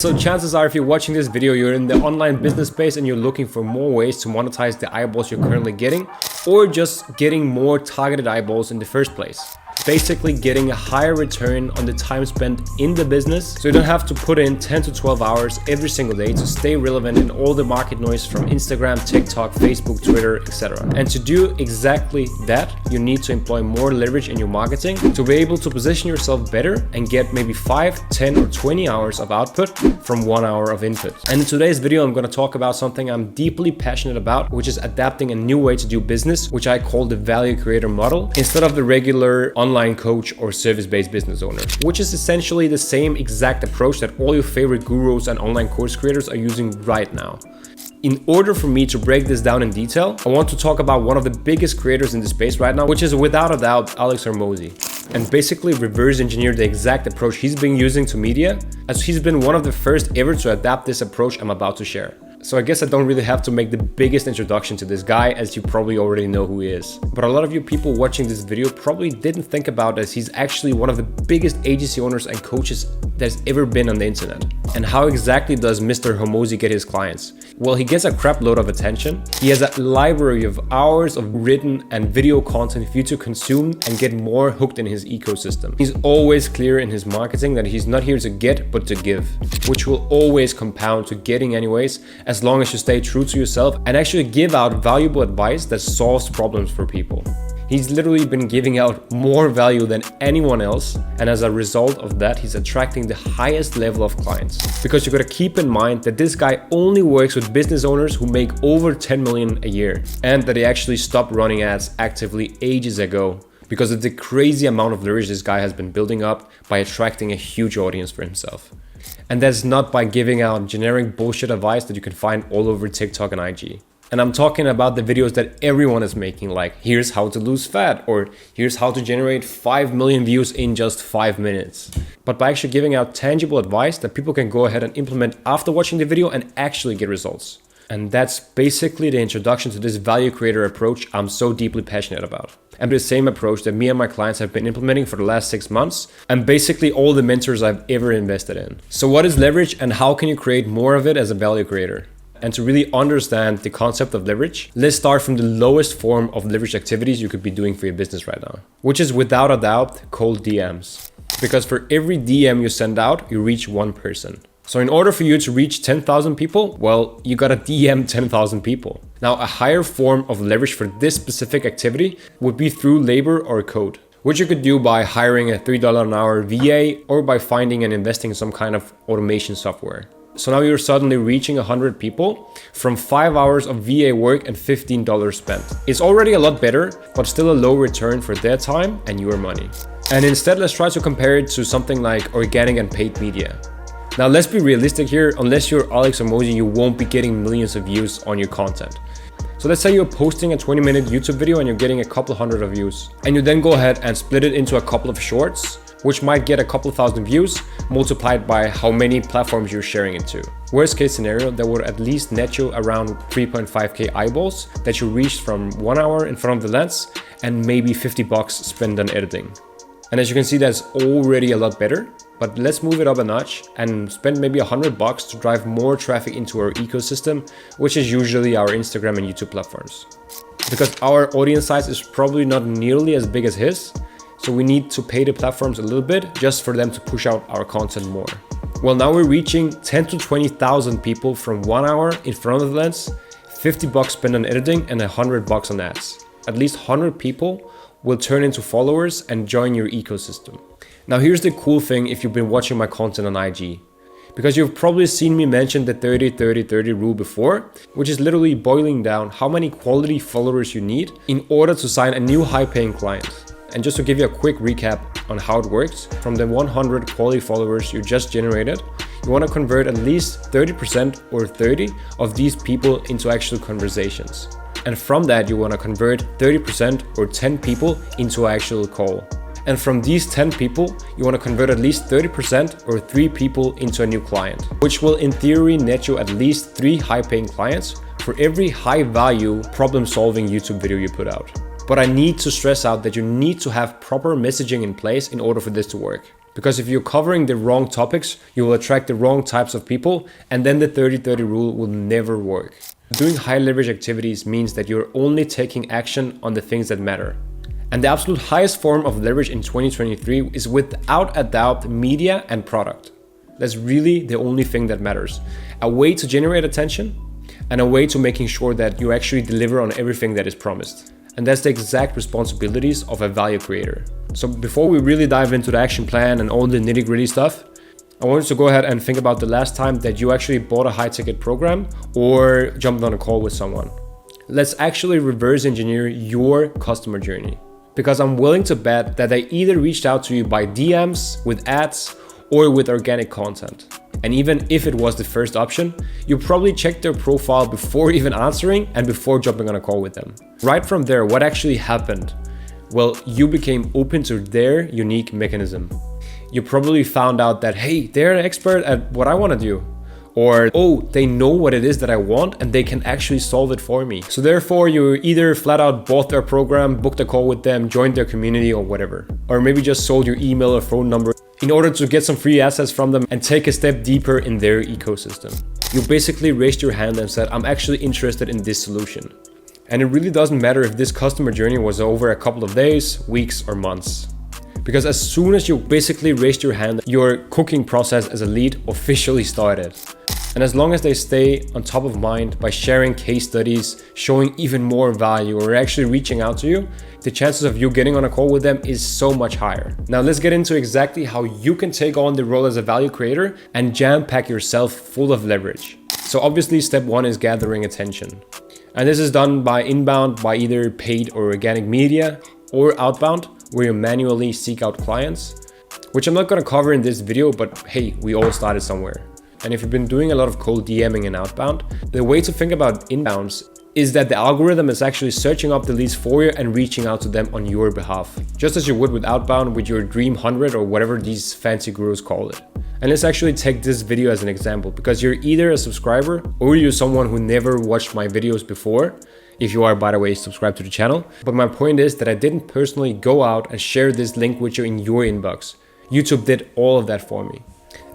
So chances are if you're watching this video, you're in the online business space and you're looking for more ways to monetize the eyeballs you're currently getting, or just getting more targeted eyeballs in the first place. Basically getting a higher return on the time spent in the business, so you don't have to put in 10 to 12 hours every single day to stay relevant in all the market noise from Instagram, TikTok, Facebook, Twitter, etc. And to do exactly that, you need to employ more leverage in your marketing to be able to position yourself better and get maybe 5, 10 or 20 hours of output from 1 hour of input. And in today's video, I'm going to talk about something I'm deeply passionate about, which is adapting a new way to do business, which I call the value creator model, instead of the regular online coach or service-based business owner, which is essentially the same exact approach that all your favorite gurus and online course creators are using right now. In order for me to break this down in detail, I want to talk about one of the biggest creators in the space right now, which is without a doubt Alex Hormozi, and basically reverse engineer the exact approach he's been using to media, as he's been one of the first ever to adapt this approach I'm about to share. So I guess I don't really have to make the biggest introduction to this guy, as you probably already know who he is. But a lot of you people watching this video probably didn't think about, as he's actually one of the biggest agency owners and coaches there's ever been on the internet. And how exactly does Mr. Hormozi get his clients? Well, he gets a crap load of attention. He has a library of hours of written and video content for you to consume and get more hooked in his ecosystem. He's always clear in his marketing that he's not here to get, but to give, which will always compound to getting anyways, as long as you stay true to yourself and actually give out valuable advice that solves problems for people. He's literally been giving out more value than anyone else, and as a result of that, he's attracting the highest level of clients. Because you gotta keep in mind that this guy only works with business owners who make over 10 million a year, and that he actually stopped running ads actively ages ago because of the crazy amount of leverage this guy has been building up by attracting a huge audience for himself. And that's not by giving out generic bullshit advice that you can find all over TikTok and IG. And I'm talking about the videos that everyone is making, like here's how to lose fat, or here's how to generate 5 million views in just 5 minutes. But by actually giving out tangible advice that people can go ahead and implement after watching the video and actually get results. And that's basically the introduction to this value creator approach I'm so deeply passionate about. And the same approach that me and my clients have been implementing for the last 6 months, and basically all the mentors I've ever invested in. So what is leverage and how can you create more of it as a value creator? And to really understand the concept of leverage, let's start from the lowest form of leverage activities you could be doing for your business right now, which is without a doubt cold DMs. Because for every DM you send out, you reach one person. So in order for you to reach 10,000 people, well, you gotta DM 10,000 people. Now, a higher form of leverage for this specific activity would be through labor or code, which you could do by hiring a $3 an hour VA or by finding and investing in some kind of automation software. So now you're suddenly reaching 100 people from 5 hours of VA work and $15 spent. It's already a lot better, but still a low return for their time and your money. And instead, let's try to compare it to something like organic and paid media. Now, let's be realistic here. Unless you're Alex Hormozi, you won't be getting millions of views on your content. So let's say you're posting a 20-minute YouTube video and you're getting a couple hundred of views. And you then go ahead and split it into a couple of shorts, which might get a couple thousand views multiplied by how many platforms you're sharing it to. Worst case scenario, that would at least net you around 3.5k eyeballs that you reached from 1 hour in front of the lens and maybe $50 spent on editing. And as you can see, that's already a lot better. But let's move it up a notch and spend maybe $100 to drive more traffic into our ecosystem, which is usually our Instagram and YouTube platforms. Because our audience size is probably not nearly as big as his, so we need to pay the platforms a little bit just for them to push out our content more. Well, now we're reaching 10 to 20,000 people from 1 hour in front of the lens, $50 spent on editing and $100 on ads. At least 100 people will turn into followers and join your ecosystem. Now here's the cool thing if you've been watching my content on IG, because you've probably seen me mention the 30-30-30 rule before, which is literally boiling down how many quality followers you need in order to sign a new high-paying client. And just to give you a quick recap on how it works, from the 100 quality followers you just generated, you want to convert at least 30% or 30 of these people into actual conversations. And from that, you want to convert 30% or 10 people into an actual call. And from these 10 people, you want to convert at least 30% or 3 people into a new client, which will in theory net you at least 3 high-paying clients for every high-value problem-solving YouTube video you put out. But I need to stress out that you need to have proper messaging in place in order for this to work. Because if you're covering the wrong topics, you will attract the wrong types of people, and then the 30-30 rule will never work. Doing high leverage activities means that you're only taking action on the things that matter. And the absolute highest form of leverage in 2023 is without a doubt media and product. That's really the only thing that matters. A way to generate attention and a way to making sure that you actually deliver on everything that is promised. And that's the exact responsibilities of a value creator. So before we really dive into the action plan and all the nitty-gritty stuff, I wanted to go ahead and think about the last time that you actually bought a high-ticket program or jumped on a call with someone. Let's actually reverse engineer your customer journey. Because I'm willing to bet that they either reached out to you by DMs, with ads, or with organic content. And even if it was the first option, you probably checked their profile before even answering and before jumping on a call with them. Right from there, what actually happened? Well, you became open to their unique mechanism. You probably found out that, hey, they're an expert at what I want to do. Or, oh, they know what it is that I want and they can actually solve it for me. So therefore, you either flat out bought their program, booked a call with them, joined their community or whatever. Or maybe just sold your email or phone number in order to get some free assets from them and take a step deeper in their ecosystem. You basically raised your hand and said, I'm actually interested in this solution. And it really doesn't matter if this customer journey was over a couple of days, weeks, or months. Because as soon as you basically raised your hand, your cooking process as a lead officially started. And as long as they stay on top of mind by sharing case studies, showing even more value, or actually reaching out to you, the chances of you getting on a call with them is so much higher. Now let's get into exactly how you can take on the role as a value creator and jam-pack yourself full of leverage. So obviously step one is gathering attention. And this is done by inbound, by either paid or organic media, or outbound, where you manually seek out clients, which I'm not gonna cover in this video, but hey, we all started somewhere. And if you've been doing a lot of cold DMing and outbound, the way to think about inbounds is that the algorithm is actually searching up the leads for you and reaching out to them on your behalf. Just as you would with outbound with your dream 100 or whatever these fancy gurus call it. And let's actually take this video as an example, because you're either a subscriber or you're someone who never watched my videos before. If you are, by the way, subscribe to the channel. But my point is that I didn't personally go out and share this link with you in your inbox. YouTube did all of that for me.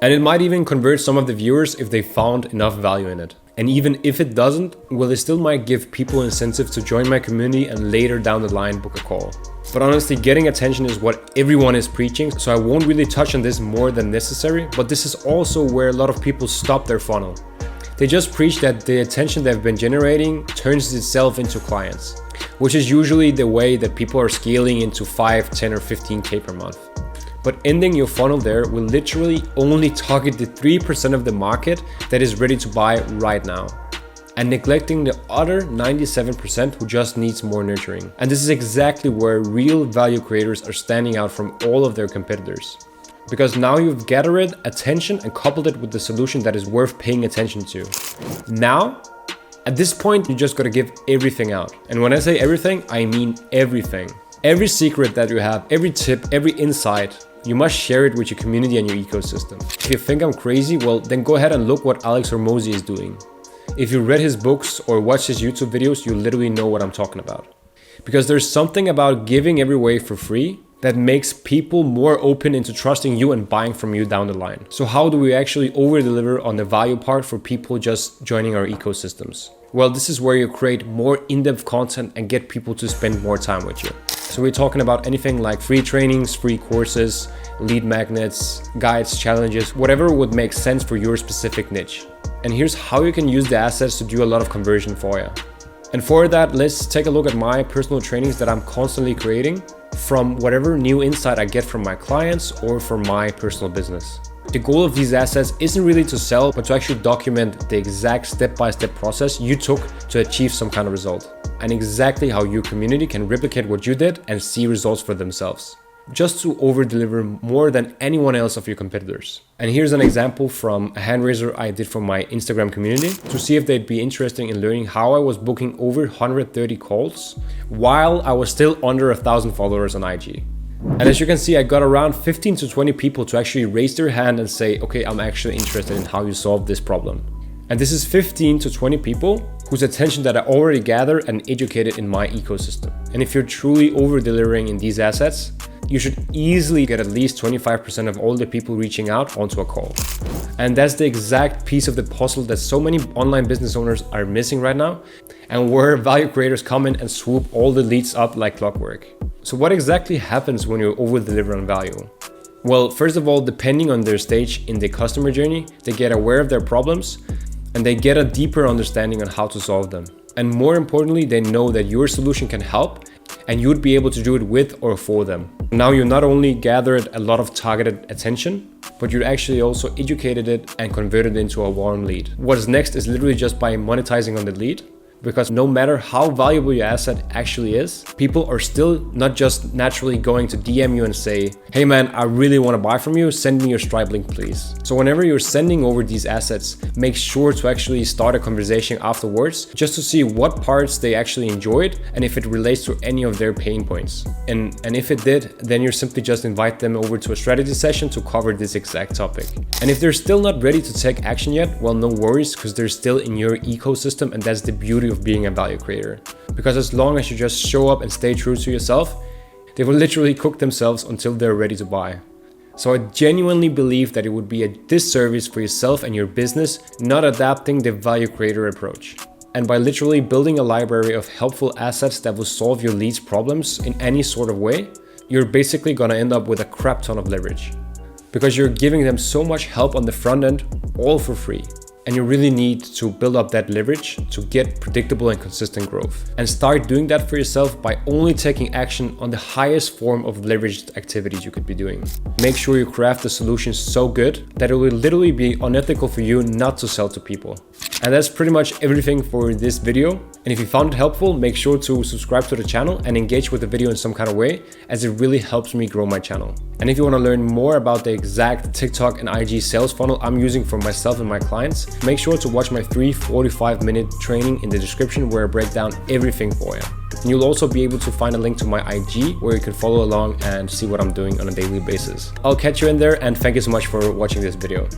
And it might even convert some of the viewers if they found enough value in it. And even if it doesn't, well, it still might give people incentive to join my community and later down the line book a call. But honestly, getting attention is what everyone is preaching, so I won't really touch on this more than necessary, but this is also where a lot of people stop their funnel. They just preach that the attention they've been generating turns itself into clients, which is usually the way that people are scaling into 5, 10 or 15K per month. But ending your funnel there will literally only target the 3% of the market that is ready to buy right now, and neglecting the other 97% who just needs more nurturing. And this is exactly where real value creators are standing out from all of their competitors. Because now you've gathered attention and coupled it with the solution that is worth paying attention to. Now, at this point, you just gotta give everything out. And when I say everything, I mean everything. Every secret that you have, every tip, every insight, you must share it with your community and your ecosystem. If you think I'm crazy, well, then go ahead and look what Alex Hormozi is doing. If you read his books or watched his YouTube videos, you literally know what I'm talking about. Because there's something about giving every way for free that makes people more open into trusting you and buying from you down the line. So how do we actually over-deliver on the value part for people just joining our ecosystems? Well, this is where you create more in-depth content and get people to spend more time with you. So we're talking about anything like free trainings, free courses, lead magnets, guides, challenges, whatever would make sense for your specific niche. And here's how you can use the assets to do a lot of conversion for you. And for that, let's take a look at my personal trainings that I'm constantly creating from whatever new insight I get from my clients or from my personal business. The goal of these assets isn't really to sell, but to actually document the exact step-by-step process you took to achieve some kind of result, and exactly how your community can replicate what you did and see results for themselves, just to over-deliver more than anyone else of your competitors. And here's an example from a hand raiser I did for my Instagram community to see if they'd be interested in learning how I was booking over 130 calls while I was still under 1,000 followers on IG. And as you can see, I got around 15 to 20 people to actually raise their hand and say, okay, I'm actually interested in how you solve this problem. And this is 15 to 20 people whose attention that I already gathered and educated in my ecosystem. And if you're truly over delivering in these assets, you should easily get at least 25% of all the people reaching out onto a call. And that's the exact piece of the puzzle that so many online business owners are missing right now, and where value creators come in and swoop all the leads up like clockwork. So what exactly happens when you over-deliver on value? Well, first of all, depending on their stage in the customer journey, they get aware of their problems and they get a deeper understanding on how to solve them. And more importantly, they know that your solution can help and you'd be able to do it with or for them. Now you not only gathered a lot of targeted attention, but you actually also educated it and converted it into a warm lead. What is next is literally just by monetizing on the lead. Because no matter how valuable your asset actually is, people are still not just naturally going to DM you and say, hey man, I really want to buy from you, send me your Stripe link please. So whenever you're sending over these assets, make sure to actually start a conversation afterwards just to see what parts they actually enjoyed and if it relates to any of their pain points. And if it did, then you simply just invite them over to a strategy session to cover this exact topic. And if they're still not ready to take action yet, well, no worries, because they're still in your ecosystem, and that's the beauty of being a value creator. Because as long as you just show up and stay true to yourself, they will literally cook themselves until they're ready to buy. So I genuinely believe that it would be a disservice for yourself and your business not adapting the value creator approach. And by literally building a library of helpful assets that will solve your leads' problems in any sort of way, you're basically gonna end up with a crap ton of leverage. Because you're giving them so much help on the front end, all for free. And you really need to build up that leverage to get predictable and consistent growth. And start doing that for yourself by only taking action on the highest form of leveraged activities you could be doing. Make sure you craft the solution so good that it will literally be unethical for you not to sell to people. And that's pretty much everything for this video. And if you found it helpful, make sure to subscribe to the channel and engage with the video in some kind of way, as it really helps me grow my channel. And if you want to learn more about the exact TikTok and IG sales funnel I'm using for myself and my clients, make sure to watch my free 45-minute training in the description where I break down everything for you. And you'll also be able to find a link to my IG where you can follow along and see what I'm doing on a daily basis. I'll catch you in there, and thank you so much for watching this video.